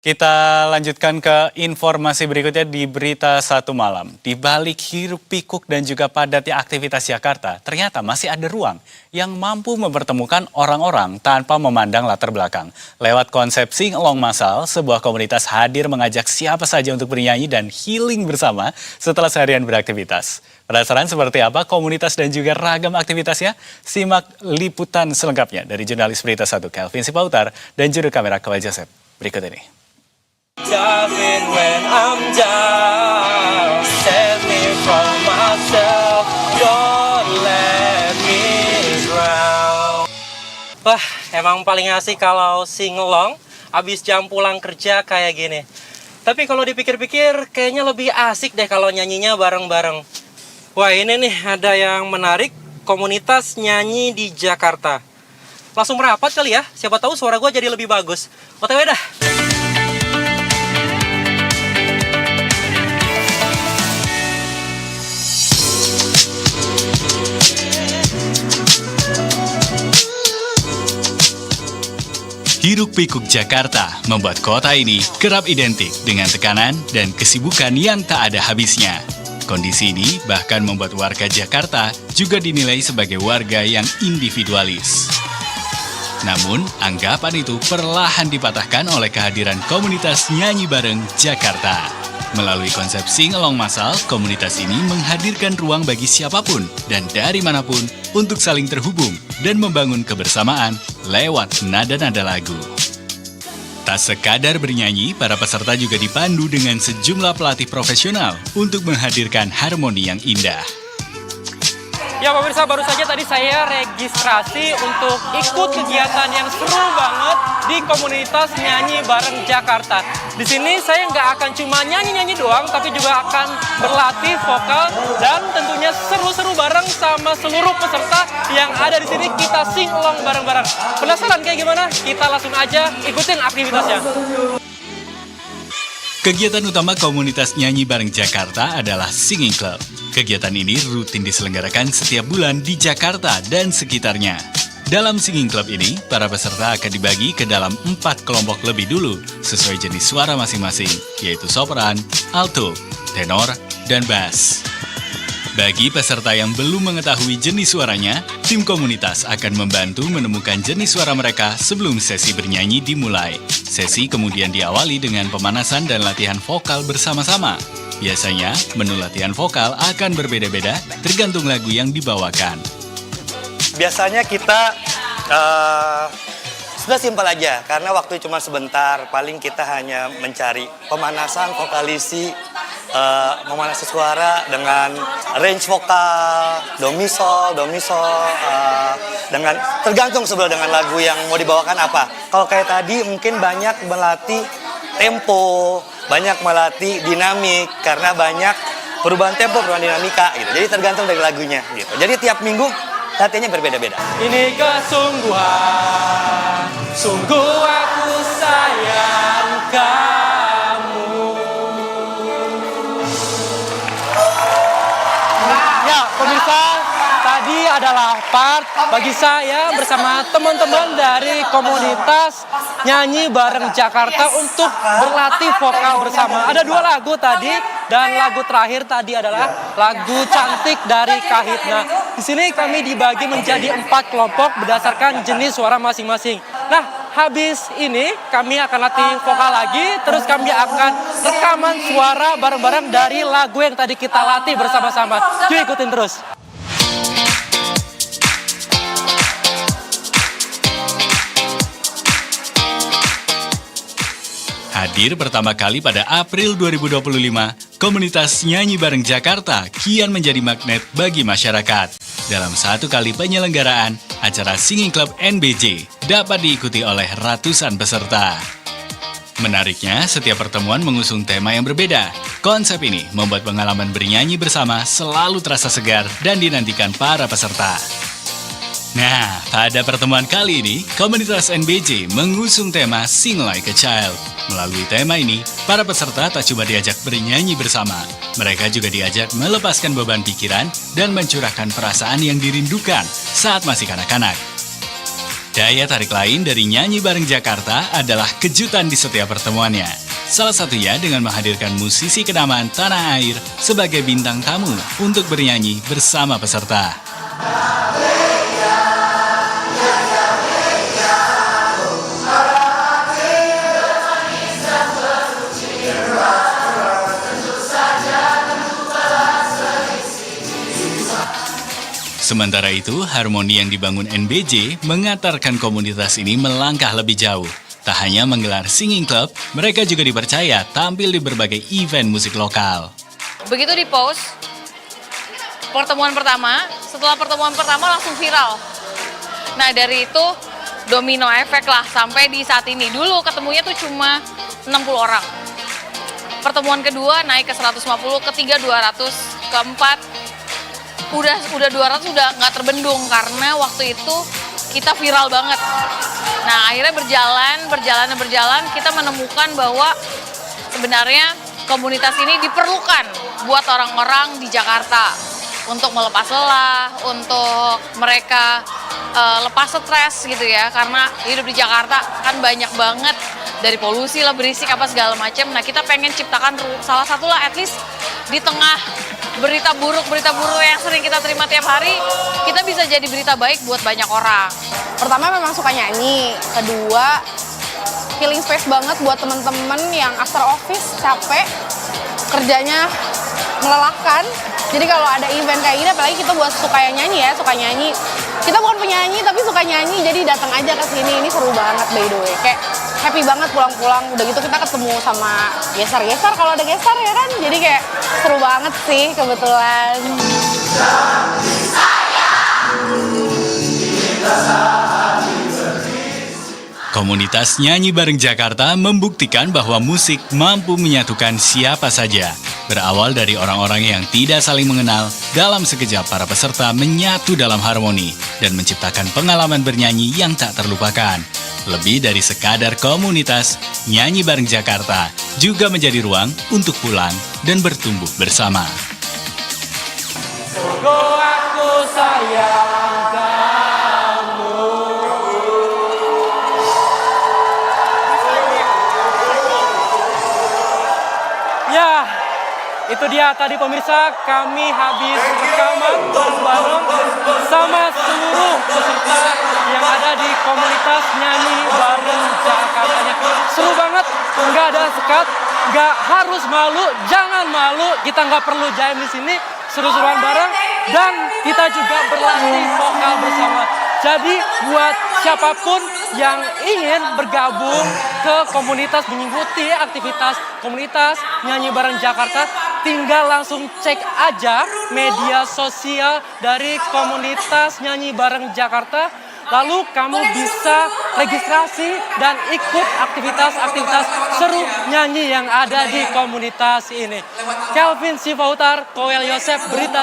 Kita lanjutkan ke informasi berikutnya di Berita Satu Malam. Di balik hiruk pikuk dan juga padatnya aktivitas Jakarta, ternyata masih ada ruang yang mampu mempertemukan orang-orang tanpa memandang latar belakang. Lewat konsep Sing Along Massal, sebuah komunitas hadir mengajak siapa saja untuk bernyanyi dan healing bersama setelah seharian beraktivitas. Penasaran seperti apa komunitas dan juga ragam aktivitasnya? Simak liputan selengkapnya dari jurnalis Berita Satu Kelvin Sipautar dan juru kamera Kawal Joseph. Berikut ini. Diving when I'm down, save me from myself, don't let me drown. Wah, emang paling asik kalau singelong abis jam pulang kerja kayak gini. Tapi kalau dipikir-pikir kayaknya lebih asik deh kalau nyanyinya bareng-bareng. Wah, ini nih ada yang menarik, komunitas nyanyi di Jakarta. Langsung merapat kali ya, siapa tahu suara gue jadi lebih bagus. OTW dah. Hiruk-pikuk Jakarta membuat kota ini kerap identik dengan tekanan dan kesibukan yang tak ada habisnya. Kondisi ini bahkan membuat warga Jakarta juga dinilai sebagai warga yang individualis. Namun, anggapan itu perlahan dipatahkan oleh kehadiran komunitas nyanyi bareng Jakarta. Melalui konsep Sing Along Massal, komunitas ini menghadirkan ruang bagi siapapun dan dari manapun untuk saling terhubung dan membangun kebersamaan lewat nada-nada lagu. Tak sekadar bernyanyi, para peserta juga dipandu dengan sejumlah pelatih profesional untuk menghadirkan harmoni yang indah. Ya pemirsa, baru saja tadi saya registrasi untuk ikut kegiatan yang seru banget di komunitas nyanyi bareng Jakarta. Di sini saya nggak akan cuma nyanyi-nyanyi doang, tapi juga akan berlatih vokal dan tentunya seru-seru bareng sama seluruh peserta yang ada di sini. Kita sing along bareng-bareng. Penasaran kayak gimana? Kita langsung aja ikutin aktivitasnya. Kegiatan utama komunitas nyanyi bareng Jakarta adalah Singing Club. Kegiatan ini rutin diselenggarakan setiap bulan di Jakarta dan sekitarnya. Dalam Singing Club ini, para peserta akan dibagi ke dalam 4 kelompok lebih dulu, sesuai jenis suara masing-masing, yaitu sopran, alto, tenor, dan bass. Bagi peserta yang belum mengetahui jenis suaranya, tim komunitas akan membantu menemukan jenis suara mereka sebelum sesi bernyanyi dimulai. Sesi kemudian diawali dengan pemanasan dan latihan vokal bersama-sama. Biasanya, menu latihan vokal akan berbeda-beda tergantung lagu yang dibawakan. Biasanya kita sudah simpel aja, karena waktu cuma sebentar. Paling kita hanya mencari pemanasan, vokalisi, memanasi suara dengan range vokal, do mi sol, dengan tergantung sebenarnya dengan lagu yang mau dibawakan apa. Kalau kayak tadi mungkin banyak melatih tempo, banyak melatih dinamik karena banyak perubahan tempo, perubahan dinamika gitu. Jadi tergantung dari lagunya gitu. Jadi tiap minggu latihannya berbeda-beda. Ini kesungguhan, sungguh aku sayang kamu. Ya, pemirsa, tadi adalah part bagi saya bersama teman-teman dari komunitas nyanyi bareng Jakarta untuk berlatih vokal bersama. Ada 2 lagu tadi dan lagu terakhir tadi adalah lagu Cantik dari Kahitna. Di sini kami dibagi menjadi 4 kelompok berdasarkan jenis suara masing-masing. Nah, habis ini kami akan latih vokal lagi, terus kami akan rekaman suara bareng-bareng dari lagu yang tadi kita latih bersama-sama. Yuk ikutin terus. Hadir pertama kali pada April 2025, komunitas nyanyi bareng Jakarta kian menjadi magnet bagi masyarakat. Dalam 1 kali penyelenggaraan, acara Singing Club NBJ dapat diikuti oleh ratusan peserta. Menariknya, setiap pertemuan mengusung tema yang berbeda. Konsep ini membuat pengalaman bernyanyi bersama selalu terasa segar dan dinantikan para peserta. Nah, pada pertemuan kali ini, komunitas NBJ mengusung tema Sing Like a Child. Melalui tema ini, para peserta tak cuma diajak bernyanyi bersama, mereka juga diajak melepaskan beban pikiran dan mencurahkan perasaan yang dirindukan saat masih kanak-kanak. Daya tarik lain dari Nyanyi Bareng Jakarta adalah kejutan di setiap pertemuannya. Salah satunya dengan menghadirkan musisi kenamaan tanah air sebagai bintang tamu untuk bernyanyi bersama peserta. Sementara itu, harmoni yang dibangun NBJ mengantarkan komunitas ini melangkah lebih jauh. Tak hanya menggelar singing club, mereka juga dipercaya tampil di berbagai event musik lokal. Begitu di post, pertemuan pertama, setelah pertemuan pertama langsung viral. Nah dari itu domino efek lah sampai di saat ini. Dulu ketemunya tuh cuma 60 orang. Pertemuan kedua naik ke 150, ketiga 200, keempat udah 200 udah nggak terbendung karena waktu itu kita viral banget. Nah akhirnya berjalan kita menemukan bahwa sebenarnya komunitas ini diperlukan buat orang-orang di Jakarta untuk melepas lelah, untuk mereka lepas stres gitu ya, karena hidup di Jakarta kan banyak banget dari polusi lah, berisik apa segala macam. Nah kita pengen ciptakan salah satulah at least di tengah berita buruk yang sering kita terima tiap hari, kita bisa jadi berita baik buat banyak orang. Pertama memang suka nyanyi, kedua healing space banget buat teman-teman yang after office capek, kerjanya melelahkan. Jadi kalau ada event kayak gini, apalagi kita buat suka yang nyanyi ya, suka nyanyi. Kita bukan penyanyi tapi suka nyanyi, jadi datang aja ke sini. Ini seru banget by the way. Kayak happy banget pulang-pulang. Udah gitu kita ketemu sama geser-geser kalau ada geser ya kan. Jadi kayak seru banget sih kebetulan. Komunitas Nyanyi Bareng Jakarta membuktikan bahwa musik mampu menyatukan siapa saja. Berawal dari orang-orang yang tidak saling mengenal, dalam sekejap para peserta menyatu dalam harmoni dan menciptakan pengalaman bernyanyi yang tak terlupakan. Lebih dari sekadar komunitas, Nyanyi Bareng Jakarta juga menjadi ruang untuk pulang dan bertumbuh bersama. Aku sayang kamu. Ya, itu dia tadi pemirsa, kami habis rekaman bareng-bareng sama seluruh peserta yang ada di komunitas Nyanyi Bareng Jakartanya. Seru banget, nggak ada sekat, nggak harus malu, jangan malu, kita nggak perlu jaim di sini, seru-seruan bareng, dan kita juga berlatih vokal bersama. Jadi buat siapapun yang ingin bergabung ke komunitas, mengikuti aktivitas komunitas Nyanyi Bareng Jakarta, tinggal langsung cek aja media sosial dari komunitas Nyanyi Bareng Jakarta. Lalu kamu bisa registrasi dan ikut aktivitas-aktivitas seru nyanyi yang ada di komunitas ini. Kelvin Sifautar, Koel Yosef, Berita